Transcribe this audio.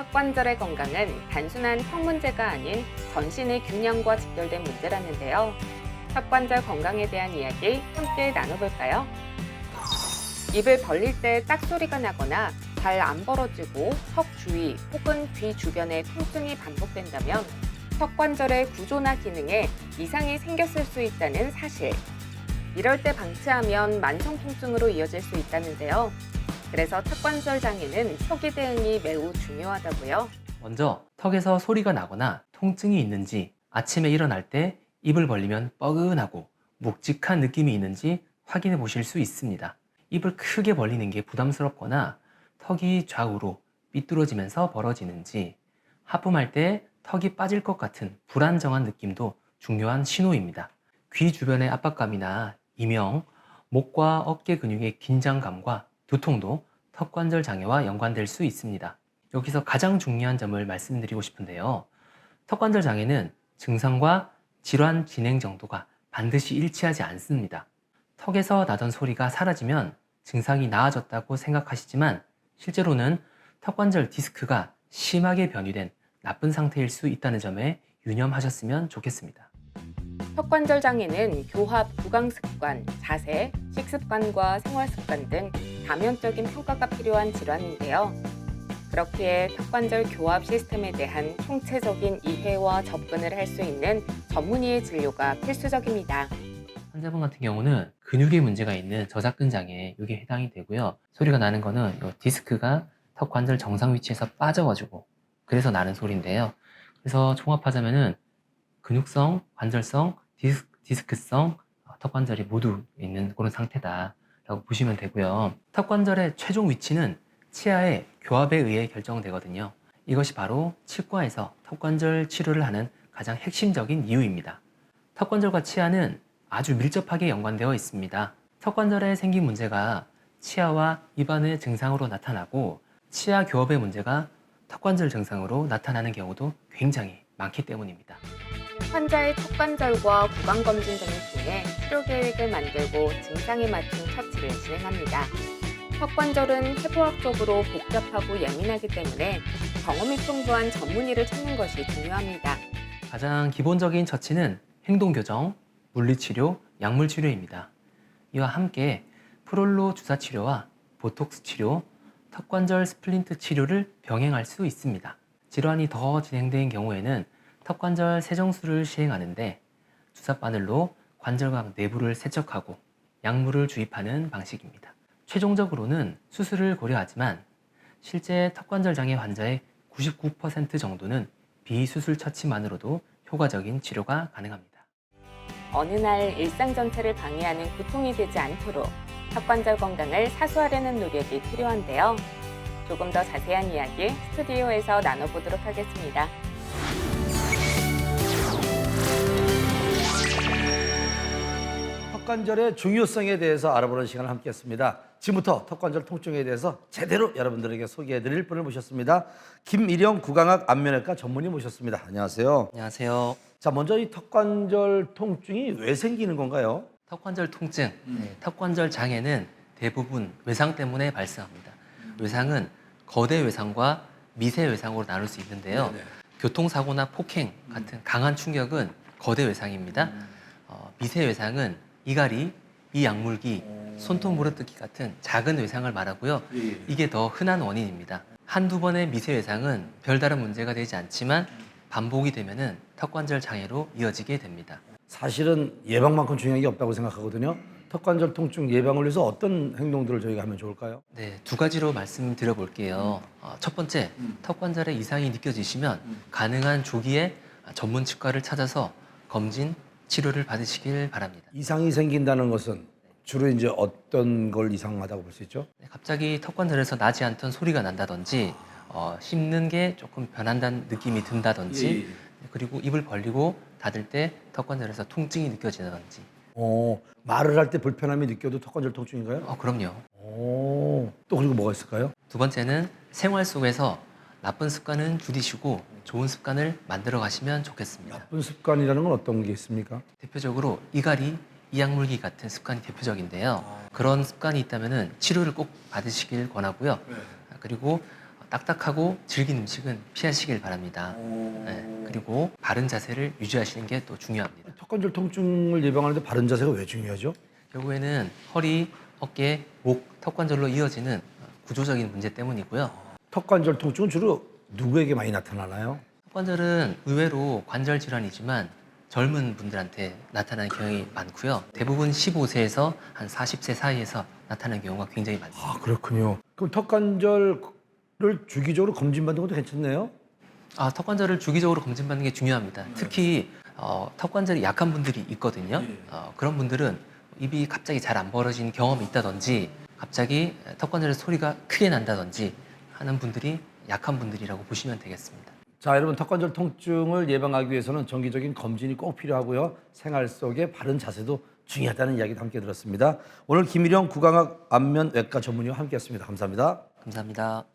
턱관절의 건강은 단순한 턱 문제가 아닌 전신의 균형과 직결된 문제라는데요. 턱관절 건강에 대한 이야기 함께 나눠볼까요? 입을 벌릴 때 짝소리가 나거나 잘 안 벌어지고 턱 주위 혹은 귀 주변에 통증이 반복된다면 턱관절의 구조나 기능에 이상이 생겼을 수 있다는 사실. 이럴 때 방치하면 만성 통증으로 이어질 수 있다는데요. 그래서 턱관절 장애는 초기 대응이 매우 중요하다고요. 먼저 턱에서 소리가 나거나 통증이 있는지, 아침에 일어날 때 입을 벌리면 뻐근하고 묵직한 느낌이 있는지 확인해 보실 수 있습니다. 입을 크게 벌리는 게 부담스럽거나 턱이 좌우로 삐뚤어지면서 벌어지는지, 하품할 때 턱이 빠질 것 같은 불안정한 느낌도 중요한 신호입니다. 귀 주변의 압박감이나 이명, 목과 어깨 근육의 긴장감과 두통도 턱관절 장애와 연관될 수 있습니다. 여기서 가장 중요한 점을 말씀드리고 싶은데요. 턱관절 장애는 증상과 질환 진행 정도가 반드시 일치하지 않습니다. 턱에서 나던 소리가 사라지면 증상이 나아졌다고 생각하시지만 실제로는 턱관절 디스크가 심하게 변이된 나쁜 상태일 수 있다는 점에 유념하셨으면 좋겠습니다. 턱관절 장애는 교합, 구강 습관, 자세, 식습관과 생활 습관 등 다면적인 평가가 필요한 질환인데요. 그렇기에 턱관절 교합 시스템에 대한 총체적인 이해와 접근을 할 수 있는 전문의의 진료가 필수적입니다. 환자분 같은 경우는 근육에 문제가 있는 저작근 장애 이게 해당이 되고요. 소리가 나는 거는 이 디스크가 턱관절 정상 위치에서 빠져가지고 그래서 나는 소리인데요. 그래서 종합하자면은 근육성, 관절성, 디스크성 턱관절이 모두 있는 그런 상태다라고 보시면 되고요. 턱관절의 최종 위치는 치아의 교합에 의해 결정되거든요. 이것이 바로 치과에서 턱관절 치료를 하는 가장 핵심적인 이유입니다. 턱관절과 치아는 아주 밀접하게 연관되어 있습니다. 턱관절에 생긴 문제가 치아와 입안의 증상으로 나타나고 치아 교합의 문제가 턱관절 증상으로 나타나는 경우도 굉장히 많기 때문입니다. 환자의 턱관절과 구강 검진 등을 통해 치료 계획을 만들고 증상에 맞춘 처치를 진행합니다. 턱관절은 해부학적으로 복잡하고 예민하기 때문에 경험이 풍부한 전문의를 찾는 것이 중요합니다. 가장 기본적인 처치는 행동교정, 물리치료, 약물치료입니다. 이와 함께 프롤로 주사치료와 보톡스 치료, 턱관절 스플린트 치료를 병행할 수 있습니다. 질환이 더 진행된 경우에는 턱관절 세정술을 시행하는데 주사바늘로 관절각 내부를 세척하고 약물을 주입하는 방식입니다. 최종적으로는 수술을 고려하지만 실제 턱관절 장애 환자의 99% 정도는 비수술 처치만으로도 효과적인 치료가 가능합니다. 어느 날 일상 전체를 방해하는 고통이 되지 않도록 턱관절 건강을 사수하려는 노력이 필요한데요. 조금 더 자세한 이야기 스튜디오에서 나눠보도록 하겠습니다. 턱관절의 중요성에 대해서 알아보는 시간을 함께 했습니다. 지금부터 턱관절 통증에 대해서 제대로 여러분들에게 소개해드릴 분을 모셨습니다. 김일영 구강학 안면외과 전문의 모셨습니다. 안녕하세요. 안녕하세요. 자, 먼저 이 턱관절 통증이 왜 생기는 건가요? 턱관절 통증, 턱관절 장애는 대부분 외상 때문에 발생합니다. 외상은 거대 외상과 미세 외상으로 나눌 수 있는데요. 네네. 교통사고나 폭행 같은 강한 충격은 거대 외상입니다. 미세 외상은 이갈이, 이약물기, 손톱 물어뜯기 같은 작은 외상을 말하고요. 이게 더 흔한 원인입니다. 한두 번의 미세 외상은 별다른 문제가 되지 않지만 반복이 되면은 턱관절 장애로 이어지게 됩니다. 사실은 예방만큼 중요한 게 없다고 생각하거든요. 턱관절 통증 예방을 위해서 어떤 행동들을 저희가 하면 좋을까요? 네, 두 가지로 말씀드려 볼게요. 첫 번째, 턱관절에 이상이 느껴지시면 가능한 조기에 전문 치과를 찾아서 검진, 치료를 받으시길 바랍니다. 이상이 생긴다는 것은 주로 이제 어떤 걸 이상하다고 볼 수 있죠? 네, 갑자기 턱관절에서 나지 않던 소리가 난다든지 씹는 게 조금 변한다는 느낌이 든다든지 그리고 입을 벌리고 닫을 때 턱관절에서 통증이 느껴지다든지 말을 할 때 불편함이 느껴도 턱관절 통증인가요? 그럼요. 또 그리고 뭐가 있을까요? 두 번째는 생활 속에서 나쁜 습관은 줄이시고 좋은 습관을 만들어 가시면 좋겠습니다. 나쁜 습관이라는 건 어떤 게 있습니까? 대표적으로 이갈이, 이약물기 같은 습관이 대표적인데요. 그런 습관이 있다면 치료를 꼭 받으시길 권하고요. 그리고 딱딱하고 질긴 음식은 피하시길 바랍니다. 그리고 바른 자세를 유지하시는 게 또 중요합니다. 턱관절 통증을 예방하는데 바른 자세가 왜 중요하죠? 결국에는 허리, 어깨, 목, 턱관절로 이어지는 구조적인 문제 때문이고요. 턱관절 통증은 주로 누구에게 많이 나타나나요? 턱관절은 의외로 관절 질환이지만 젊은 분들한테 나타나는 경향이 많고요. 대부분 15세에서 한 40세 사이에서 나타나는 경우가 굉장히 많습니다. 아, 그렇군요. 그럼 턱관절을 주기적으로 검진받는 것도 괜찮네요? 턱관절을 주기적으로 검진받는 게 중요합니다. 특히 턱관절이 약한 분들이 있거든요. 그런 분들은 입이 갑자기 잘 안 벌어지는 경험이 있다든지 갑자기 턱관절의 소리가 크게 난다든지 하는 분들이 약한 분들이라고 보시면 되겠습니다. 자, 여러분, 턱관절 통증을 예방하기 위해서는 정기적인 검진이 꼭 필요하고요. 생활 속의 바른 자세도 중요하다는 이야기도 함께 들었습니다. 오늘 김일영 구강학 안면외과 전문의와 함께했습니다. 감사합니다. 감사합니다.